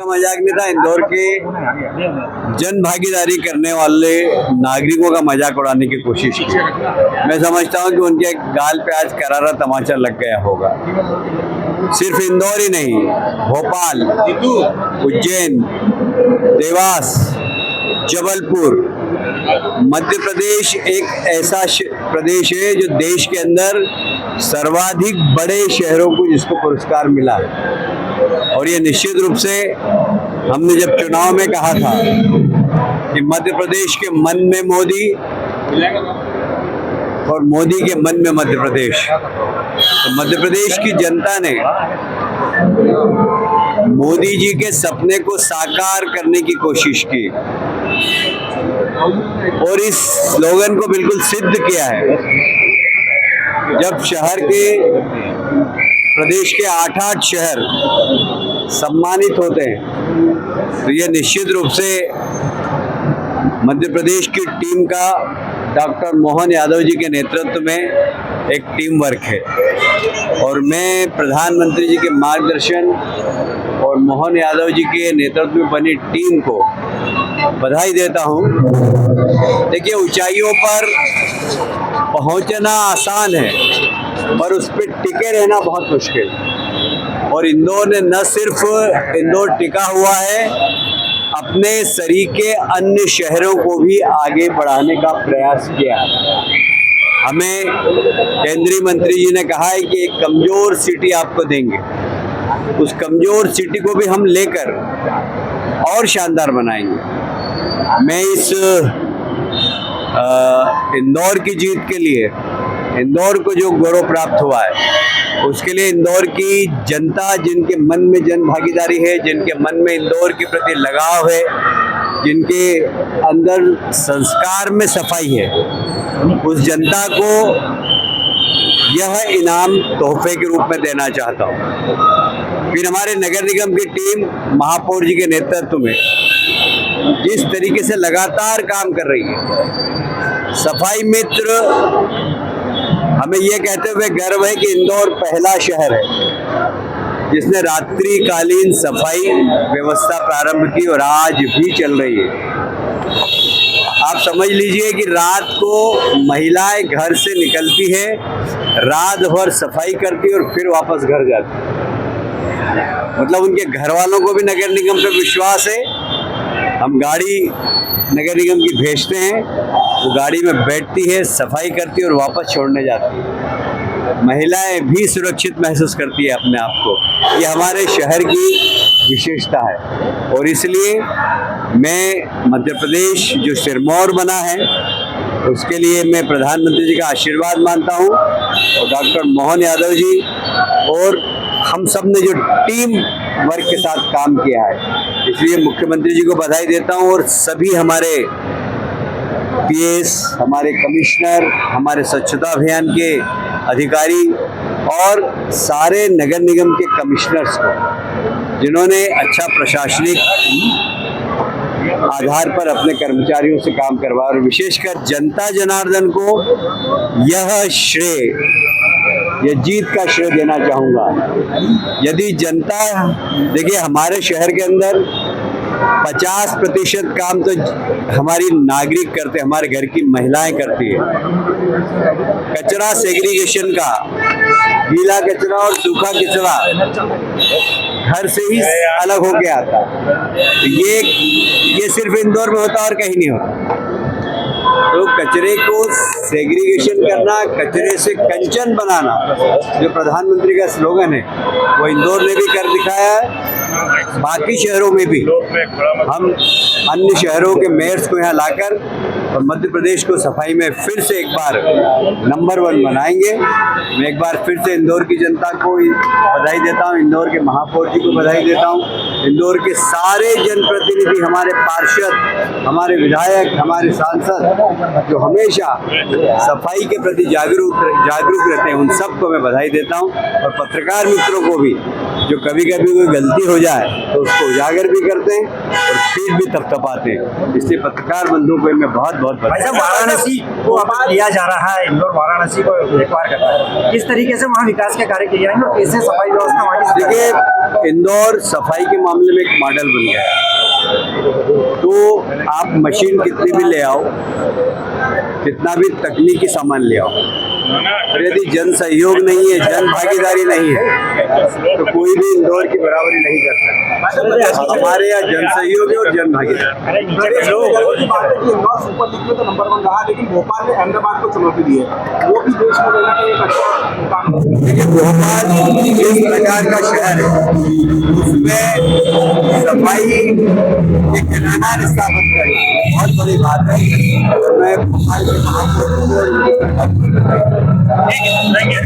का मजाक नहीं था, इंदौर के जन भागीदारी करने वाले नागरिकों का मजाक उड़ाने की कोशिश की। मैं समझता हूं कि उनके गाल पे आज करारा तमाचा लग गया होगा। सिर्फ इंदौर ही नहीं, भोपाल, उज्जैन, देवास, जबलपुर, मध्य प्रदेश एक ऐसा प्रदेश है जो देश के अंदर सर्वाधिक बड़े शहरों को जिसको पुरस्कार मिला है। और ये निश्चित रूप से हमने जब चुनाव में कहा था कि मध्य प्रदेश के मन में मोदी और मोदी के मन में मध्य प्रदेश, तो मध्य प्रदेश की जनता ने मोदी जी के सपने को साकार करने की कोशिश की और इस स्लोगन को बिल्कुल सिद्ध किया है। जब शहर के प्रदेश के 8-8 शहर सम्मानित होते हैं तो यह निश्चित रूप से मध्य प्रदेश की टीम का डॉक्टर मोहन यादव जी के नेतृत्व में एक टीम वर्क है। और मैं प्रधानमंत्री जी के मार्गदर्शन और मोहन यादव जी के नेतृत्व में बनी टीम को बधाई देता हूं। देखिए, ऊंचाइयों पर पहुंचना आसान है पर उस पर टिके रहना बहुत मुश्किल। और इंदौर ने न सिर्फ इंदौर टिका हुआ है, अपने सरीके अन्य शहरों को भी आगे बढ़ाने का प्रयास किया। हमें केंद्रीय मंत्री जी ने कहा है कि एक कमजोर सिटी आपको देंगे, उस कमजोर सिटी को भी हम लेकर और शानदार बनाएंगे। मैं इस इंदौर की जीत के लिए, इंदौर को जो गौरव प्राप्त हुआ है उसके लिए इंदौर की जनता, जिनके मन में जन भागीदारी है, जिनके मन में इंदौर के प्रति लगाव है, जिनके अंदर संस्कार में सफाई है, उस जनता को यह इनाम तोहफे के रूप में देना चाहता हूँ। फिर हमारे नगर निगम की टीम महापौर जी के नेतृत्व में जिस तरीके से लगातार काम कर रही है, सफाई मित्र, हमें यह कहते हुए गर्व है कि इंदौर पहला शहर है जिसने रात्रिकालीन सफाई व्यवस्था प्रारंभ की और आज भी चल रही है। आप समझ लीजिए कि रात को महिलाएं घर से निकलती है, रात भर सफाई करती है और फिर वापस घर जाती है। मतलब उनके घर वालों को भी नगर निगम पे विश्वास है। हम गाड़ी नगर निगम की भेजते हैं, वो गाड़ी में बैठती है, सफाई करती है और वापस छोड़ने जाती है। महिलाएं भी सुरक्षित महसूस करती है अपने आप को। ये हमारे शहर की विशेषता है और इसलिए मैं मध्य प्रदेश जो सिरमौर बना है उसके लिए मैं प्रधानमंत्री जी का आशीर्वाद मानता हूँ और डॉक्टर मोहन यादव जी और हम सब ने जो टीम वर्क के साथ काम किया है, इसलिए मुख्यमंत्री जी को बधाई देता हूँ। और सभी हमारे पीएस, हमारे कमिश्नर, हमारे स्वच्छता अभियान के अधिकारी और सारे नगर निगम के कमिश्नर्स को, जिन्होंने अच्छा प्रशासनिक आधार पर अपने कर्मचारियों से काम करवाया, और विशेषकर जनता जनार्दन को यह श्रेय, यह जीत का श्रेय देना चाहूँगा। यदि जनता, देखिए हमारे शहर के अंदर 50% काम तो हमारी नागरिक करते, हमारे घर की महिलाएं करती है। कचरा सेग्रीगेशन का, गीला कचरा और सूखा कचरा घर से ही अलग होके आता है। ये सिर्फ इंदौर में होता और कहीं नहीं होता। तो कचरे को सेग्रीगेशन करना, कचरे से कंचन बनाना, जो प्रधानमंत्री का स्लोगन है, वो इंदौर ने भी कर दिखाया है। बाकी शहरों में भी हम अन्य शहरों के मेयर्स को यहाँ लाकर और मध्य प्रदेश को सफाई में फिर से एक बार नंबर 1 बनाएंगे। मैं एक बार फिर से इंदौर की जनता को बधाई देता हूँ, इंदौर के महापौर जी को बधाई देता हूँ, इंदौर के सारे जनप्रतिनिधि, हमारे पार्षद, हमारे विधायक, हमारे सांसद जो हमेशा सफाई के प्रति जागरूक रहते हैं, उन सबको मैं बधाई देता हूँ। और पत्रकार मित्रों को भी जो कभी कभी कोई गलती हो जाए तो उसको उजागर भी करते हैं और फिर भी थपथपाते हैं। इसलिए पत्रकार बंधुओं को मैं बहुत बहुत भाई साहब, वाराणसी को अब लिया जा रहा है, इंदौर वाराणसी को एक्वायर कर रहा है, किस तरीके से वहाँ विकास के कार्य किए जाएंगे और कैसे सफाई व्यवस्था वहाँ की? देखिए, इंदौर सफाई के मामले में एक मॉडल बन गया है। तो आप मशीन कितनी भी ले आओ, कितना भी तकनीकी सामान ले आओ, यदि जन सहयोग नहीं है, जन भागीदारी नहीं है, तो कोई भी इंदौर की बराबरी नहीं कर सकता। हमारे यहाँ जन सहयोग है और जन भागीदारी। इंदौर सुपर लीग में तो नंबर 1 रहा, लेकिन भोपाल ने अहमदाबाद को चुनौती दी है। वो भी देश में रहना एक अच्छा मुकाम है। देखिए, भोपाल इस प्रकार का शहर है, उसमें सफाई एक किनारा स्थापित करना बहुत बड़ी बात है। मैं भोपाल के महापौर को